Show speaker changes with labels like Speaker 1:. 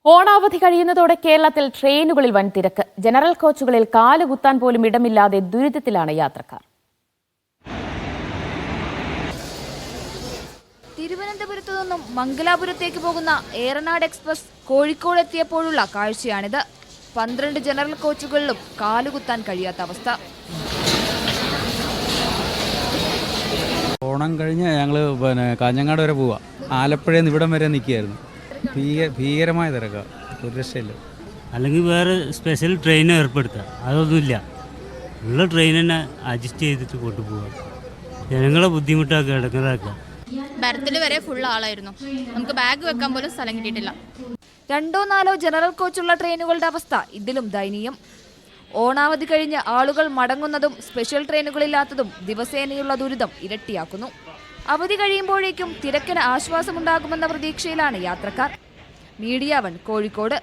Speaker 1: ഓണാവധി കഴിയുന്നതോടെ കേരളത്തിൽ ട്രെയിനുകളിൽ വൻ തിരക്ക്. ജനറൽ കോച്ചുകളിൽ കാലുകുത്താൻ പോലും ഇടമില്ലാതെ ദുരിതത്തിലാണ് യാത്രക്കാർ.
Speaker 2: തിരുവനന്തപുരത്തു നിന്നും മംഗലാപുരത്തേക്ക് പോകുന്ന ഏറനാട് എക്സ്പ്രസ് കോഴിക്കോട് എത്തിയപ്പോഴുള്ള കാഴ്ചയാണിത്. 12 ജനറൽ കോച്ചുകളിലും കാലുകുത്താൻ കഴിയാത്ത അവസ്ഥ.
Speaker 3: ഓണം കഴിഞ്ഞ് ഞങ്ങൾ കാഞ്ഞങ്ങാട് വരെ പോവാ. ആലപ്പുഴയിൽ നിന്ന് ഇവിടം വരെ നിൽക്കുകയായിരുന്നു. ഭീകരമായ തിരക്കാണ്, ഒരു രക്ഷയില്ല.
Speaker 4: അല്ലെങ്കിൽ വേറെ സ്പെഷ്യൽ ട്രെയിൻ ഏർപ്പെടുത്തുക, അതൊന്നുമില്ല. ഉള്ള ട്രെയിൻ തന്നെ അഡ്ജസ്റ്റ് ചെയ്തിട്ട് കൊണ്ടുപോകുക. ജനങ്ങളെ ബുദ്ധിമുട്ടാക്കുക, ഇടങ്ങറാക്കുക.
Speaker 5: ബർത്തിൽ വരെ ഫുൾ ആളായിരുന്നു. നമുക്ക് ബാഗ് വെക്കാൻ പോലും സ്ഥലം കിട്ടിയിട്ടില്ല.
Speaker 2: 2-4 ജനറൽ കോച്ചുള്ള ട്രെയിനുകളുടെ അവസ്ഥ ഇതിലും ദയനീയം. ഓണാവധി കഴിഞ്ഞ് ആളുകൾ മടങ്ങുന്നതും സ്പെഷ്യൽ ട്രെയിനുകളില്ലാത്തതും ദിവസേനയുള്ള ദുരിതം ഇരട്ടിയാക്കുന്നു. അവധി കഴിയുമ്പോഴേക്കും തിരക്കിന് ആശ്വാസമുണ്ടാകുമെന്ന പ്രതീക്ഷയിലാണ് യാത്രക്കാർ. മീഡിയ 1 കോഴിക്കോട്.